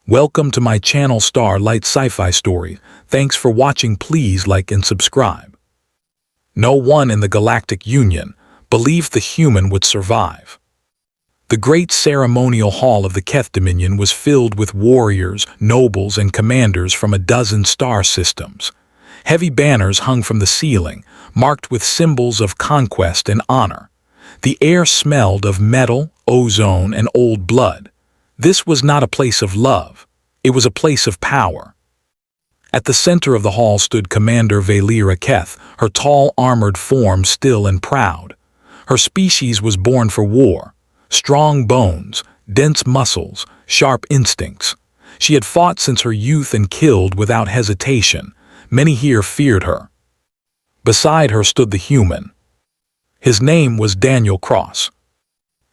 Welcome to my channel Starlight Sci-Fi Stories. Thanks for watching. Please like and subscribe. No one in the Galactic Union believed the human would survive. The great ceremonial hall of the Keth Dominion was filled with warriors, nobles, and commanders from a dozen star systems. Heavy banners hung from the ceiling, marked with symbols of conquest and honor. The air smelled of metal, ozone, and old blood. This was not a place of love. It was a place of power. At the center of the hall stood Commander Valera Keth, her tall, armored form still and proud. Her species was born for war. Strong bones, dense muscles, sharp instincts. She had fought since her youth and killed without hesitation. Many here feared her. Beside her stood the human. His name was Daniel Cross.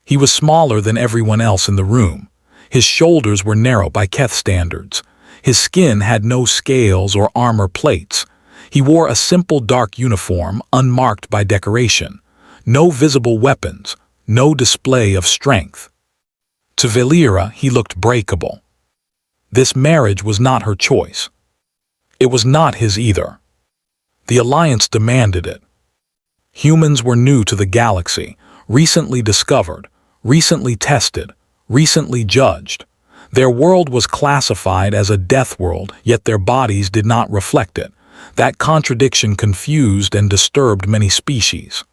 He was smaller than everyone else in the room. His shoulders were narrow by Keth standards. His skin had no scales or armor plates. He wore a simple dark uniform, unmarked by decoration. No visible weapons, no display of strength. To Valera, he looked breakable. This marriage was not her choice. It was not his either. The Alliance demanded it. Humans were new to the galaxy, recently discovered, recently tested, recently judged. Their world was classified as a death world, yet their bodies did not reflect it. That contradiction confused and disturbed many species.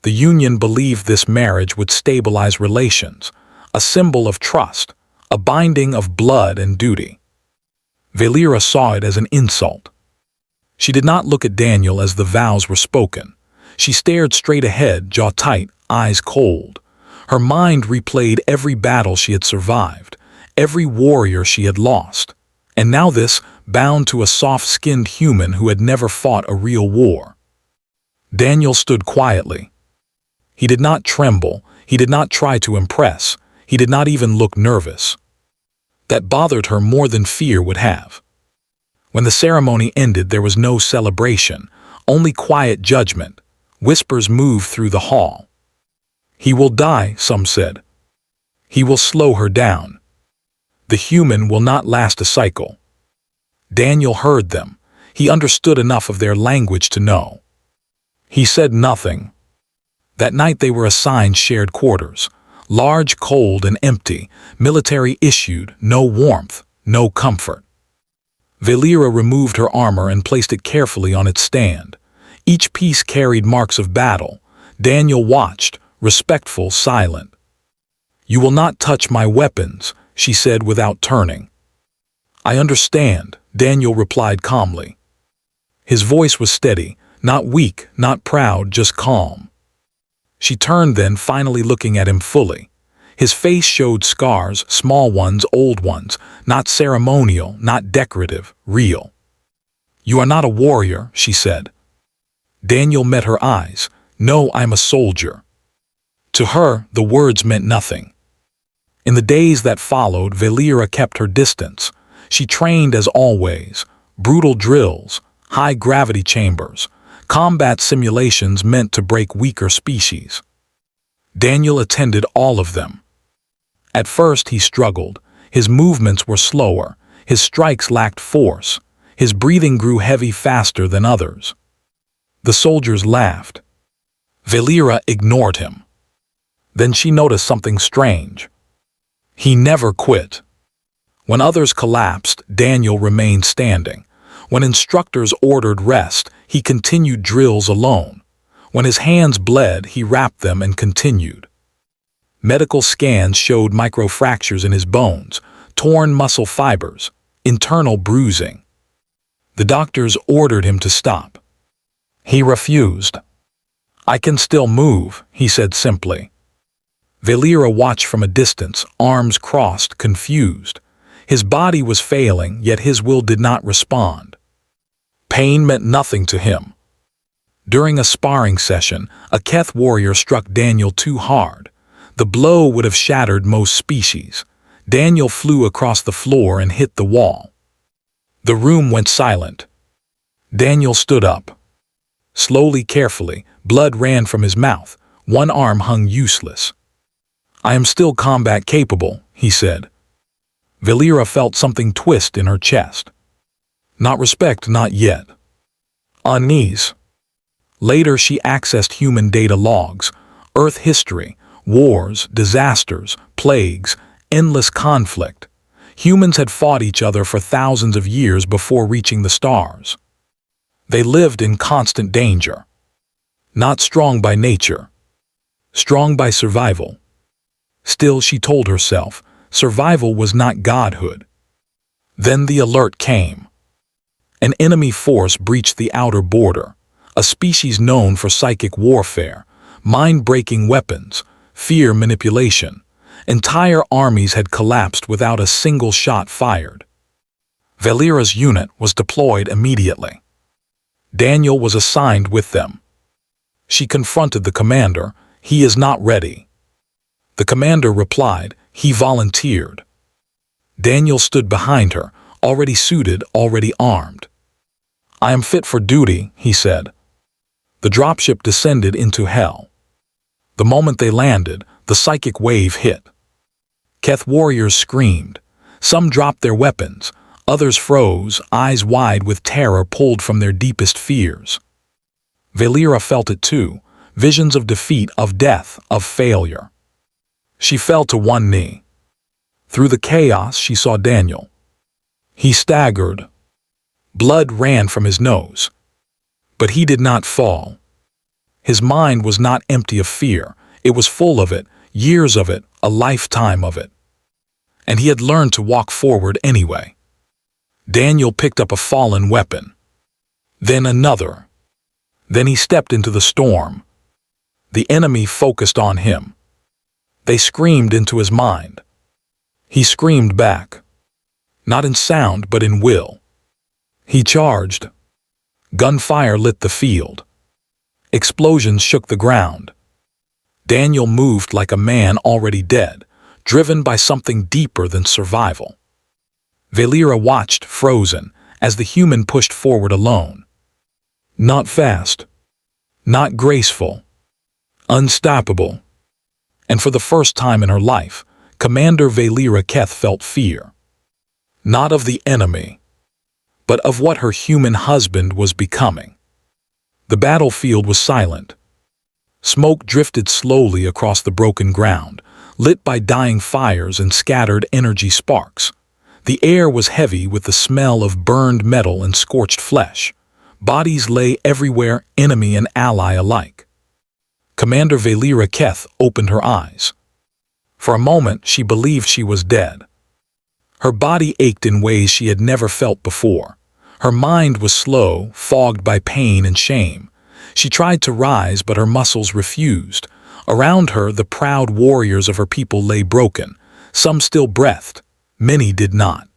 The Union believed this marriage would stabilize relations, a symbol of trust, a binding of blood and duty. Valera saw it as an insult. She did not look at Daniel as the vows were spoken. She stared straight ahead, jaw tight, eyes cold. Her mind replayed every battle she had survived, every warrior she had lost. And now this, bound to a soft-skinned human who had never fought a real war. Daniel stood quietly. He did not tremble, he did not try to impress, he did not even look nervous. That bothered her more than fear would have. When the ceremony ended, there was no celebration, only quiet judgment. Whispers moved through the hall. He will die, some said. He will slow her down. The human will not last a cycle. Daniel heard them. He understood enough of their language to know. He said nothing. That night they were assigned shared quarters. Large, cold, and empty, military issued, no warmth, no comfort. Valera removed her armor and placed it carefully on its stand. Each piece carried marks of battle. Daniel watched, respectful, silent. "You will not touch my weapons," she said without turning. "I understand," Daniel replied calmly. His voice was steady, not weak, not proud, just calm. She turned then, finally looking at him fully. His face showed scars, small ones, old ones, not ceremonial, not decorative, real. "You are not a warrior," she said. Daniel met her eyes. "No, I'm a soldier." To her, the words meant nothing. In the days that followed, Valera kept her distance. She trained as always. Brutal drills, high-gravity chambers, combat simulations meant to break weaker species. Daniel attended all of them. At first he struggled. His movements were slower. His strikes lacked force. His breathing grew heavy faster than others. The soldiers laughed. Valera ignored him. Then she noticed something strange. He never quit. When others collapsed, Daniel remained standing. When instructors ordered rest, he continued drills alone. When his hands bled, he wrapped them and continued. Medical scans showed microfractures in his bones, torn muscle fibers, internal bruising. The doctors ordered him to stop. He refused. "I can still move," he said simply. Valera watched from a distance, arms crossed, confused. His body was failing, yet his will did not respond. Pain meant nothing to him. During a sparring session, a Keth warrior struck Daniel too hard. The blow would have shattered most species. Daniel flew across the floor and hit the wall. The room went silent. Daniel stood up. Slowly, carefully, blood ran from his mouth. One arm hung useless. "I am still combat capable," he said. Valera felt something twist in her chest. Not respect, not yet. Unease. Later she accessed human data logs, Earth history, wars, disasters, plagues, endless conflict. Humans had fought each other for thousands of years before reaching the stars. They lived in constant danger. Not strong by nature. Strong by survival. Still, she told herself, survival was not godhood. Then the alert came. An enemy force breached the outer border, a species known for psychic warfare, mind-breaking weapons, fear manipulation. Entire armies had collapsed without a single shot fired. Valera's unit was deployed immediately. Daniel was assigned with them. She confronted the commander. "He is not ready." The commander replied, "He volunteered." Daniel stood behind her, already suited, already armed. "I am fit for duty," he said. The dropship descended into hell. The moment they landed, the psychic wave hit. Keth warriors screamed. Some dropped their weapons. Others froze, eyes wide with terror pulled from their deepest fears. Valera felt it too, visions of defeat, of death, of failure. She fell to one knee. Through the chaos she saw Daniel. He staggered. Blood ran from his nose. But he did not fall. His mind was not empty of fear. It was full of it, years of it, a lifetime of it. And he had learned to walk forward anyway. Daniel picked up a fallen weapon. Then another. Then he stepped into the storm. The enemy focused on him. They screamed into his mind. He screamed back. Not in sound, but in will. He charged. Gunfire lit the field. Explosions shook the ground. Daniel moved like a man already dead, driven by something deeper than survival. Valera watched, frozen, as the human pushed forward alone. Not fast. Not graceful. Unstoppable. And for the first time in her life, Commander Valera Keth felt fear. Not of the enemy, but of what her human husband was becoming. The battlefield was silent. Smoke drifted slowly across the broken ground, lit by dying fires and scattered energy sparks. The air was heavy with the smell of burned metal and scorched flesh. Bodies lay everywhere, enemy and ally alike. Commander Valera Keth opened her eyes. For a moment, she believed she was dead. Her body ached in ways she had never felt before. Her mind was slow, fogged by pain and shame. She tried to rise, but her muscles refused. Around her, the proud warriors of her people lay broken. Some still breathed. Many did not.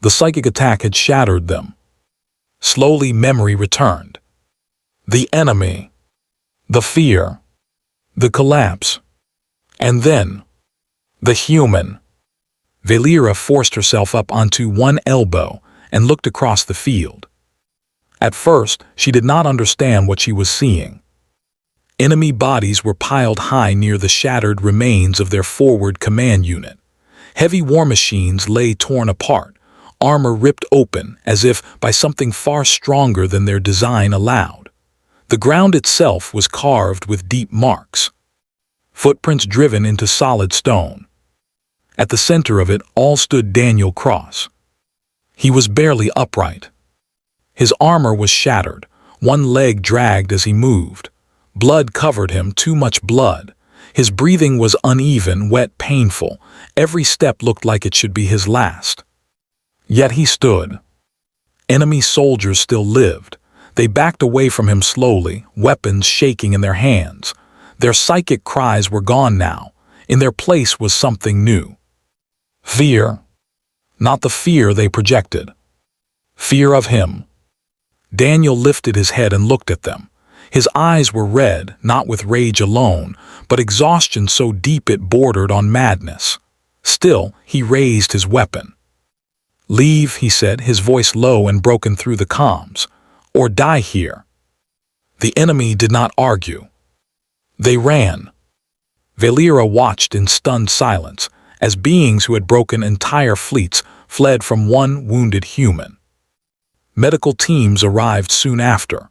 The psychic attack had shattered them. Slowly, memory returned. The enemy. The fear. The collapse. And then, the human. Valera forced herself up onto one elbow and looked across the field. At first, she did not understand what she was seeing. Enemy bodies were piled high near the shattered remains of their forward command unit. Heavy war machines lay torn apart, armor ripped open as if by something far stronger than their design allowed. The ground itself was carved with deep marks, footprints driven into solid stone. At the center of it all stood Daniel Cross. He was barely upright. His armor was shattered, one leg dragged as he moved. Blood covered him, too much blood. His breathing was uneven, wet, painful. Every step looked like it should be his last. Yet he stood. Enemy soldiers still lived. They backed away from him slowly, weapons shaking in their hands. Their psychic cries were gone now. In their place was something new. Fear. Not the fear they projected. Fear of him. Daniel lifted his head and looked at them. His eyes were red, not with rage alone, but exhaustion so deep it bordered on madness. Still, he raised his weapon. "Leave," he said, his voice low and broken through the comms. "Or die here." The enemy did not argue. They ran. Valera watched in stunned silence. as beings who had broken entire fleets fled from one wounded human. Medical teams arrived soon after.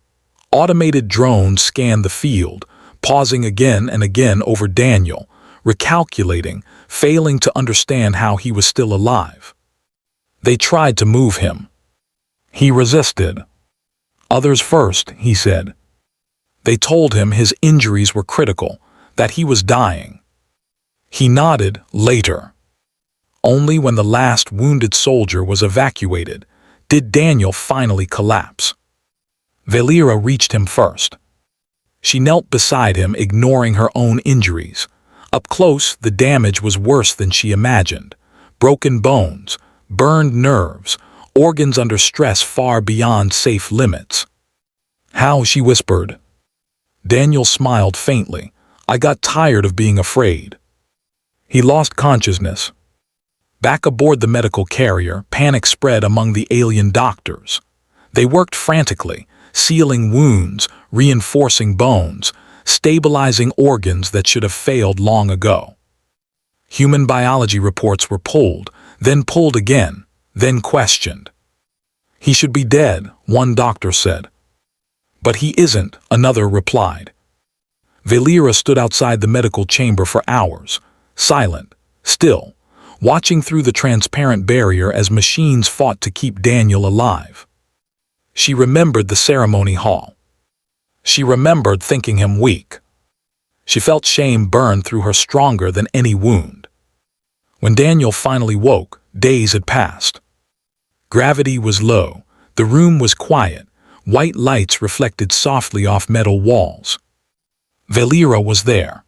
Automated drones scanned the field, pausing again and again over Daniel, recalculating, failing to understand how he was still alive. They tried to move him. He resisted. "Others first," he said. They told him his injuries were critical, that he was dying. He nodded later. Only when the last wounded soldier was evacuated did Daniel finally collapse. Valera reached him first. She knelt beside him, ignoring her own injuries. Up close, the damage was worse than she imagined. Broken bones, burned nerves, organs under stress far beyond safe limits. "How?" she whispered. Daniel smiled faintly. "I got tired of being afraid." He lost consciousness. Back aboard the medical carrier, panic spread among the alien doctors. They worked frantically, sealing wounds, reinforcing bones, stabilizing organs that should have failed long ago. Human biology reports were pulled, then pulled again, then questioned. "He should be dead," one doctor said. "But he isn't," another replied. Valera stood outside the medical chamber for hours, silent, still, watching through the transparent barrier as machines fought to keep Daniel alive. She remembered the ceremony hall. She remembered thinking him weak. She felt shame burn through her stronger than any wound. When Daniel finally woke, days had passed. Gravity was low, the room was quiet, white lights reflected softly off metal walls. Valera was there.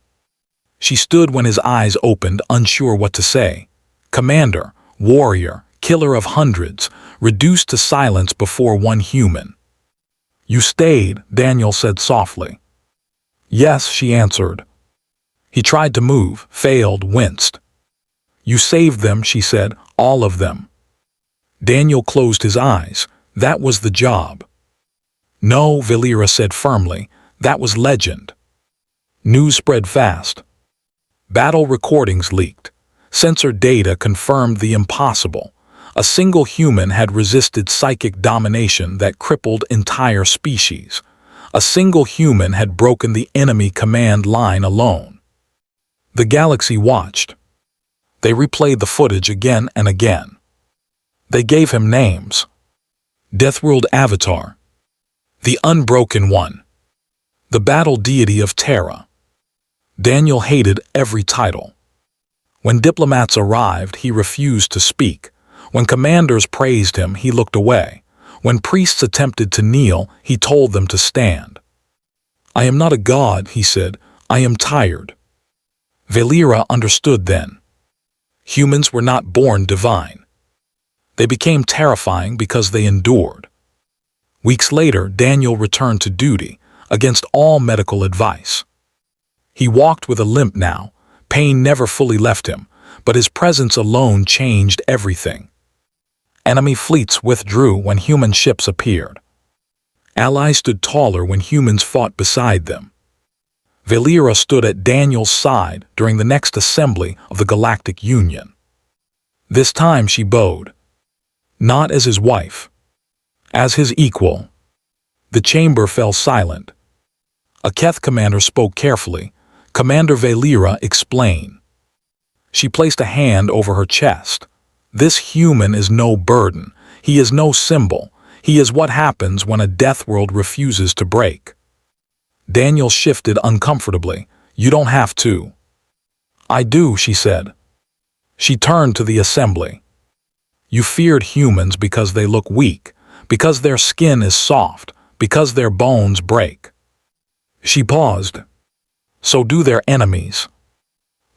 She stood when his eyes opened, unsure what to say. Commander, warrior, killer of hundreds, reduced to silence before one human. "You stayed," Daniel said softly. "Yes," she answered. He tried to move, failed, winced. "You saved them," she said, "all of them." Daniel closed his eyes. That was the job. "No," Valera said firmly, "that was legend." News spread fast. Battle recordings leaked. Sensor data confirmed the impossible. A single human had resisted psychic domination that crippled entire species. A single human had broken the enemy command line alone. The galaxy watched. They replayed the footage again and again. They gave him names. Deathworld Avatar. The Unbroken One. The Battle Deity of Terra. Daniel hated every title. When diplomats arrived, he refused to speak. When commanders praised him, he looked away. When priests attempted to kneel, he told them to stand. "I am not a god," he said. "I am tired." Valera understood then. Humans were not born divine. They became terrifying because they endured. Weeks later, Daniel returned to duty, against all medical advice. He walked with a limp now. Pain never fully left him, but his presence alone changed everything. Enemy fleets withdrew when human ships appeared. Allies stood taller when humans fought beside them. Valera stood at Daniel's side during the next assembly of the Galactic Union. This time she bowed. Not as his wife. As his equal. The chamber fell silent. A Keth commander spoke carefully. "Commander Valera, explain." She placed a hand over her chest. "This human is no burden. He is no symbol. He is what happens when a death world refuses to break." Daniel shifted uncomfortably. "You don't have to." "I do," she said. She turned to the assembly. "You feared humans because they look weak, because their skin is soft, because their bones break." She paused. "So do their enemies."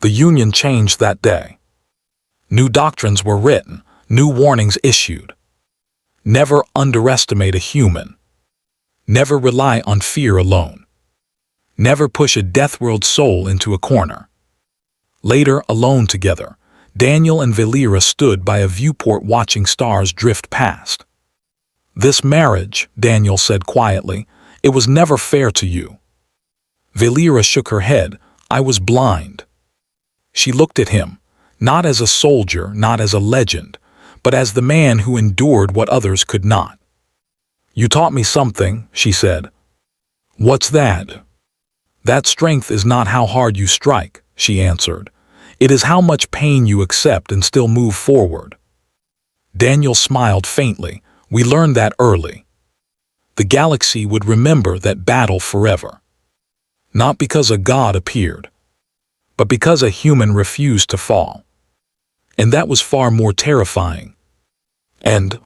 The Union changed that day. New doctrines were written, new warnings issued. Never underestimate a human. Never rely on fear alone. Never push a death world soul into a corner. Later, alone together, Daniel and Valera stood by a viewport watching stars drift past. "This marriage," Daniel said quietly, "it was never fair to you." Valera shook her head. "I was blind." She looked at him. Not as a soldier, not as a legend, but as the man who endured what others could not. "You taught me something," she said. "What's that?" "That strength is not how hard you strike," she answered. "It is how much pain you accept and still move forward." Daniel smiled faintly. "We learned that early. The galaxy would remember that battle forever. Not because a god appeared, but because a human refused to fall. And that was far more terrifying. And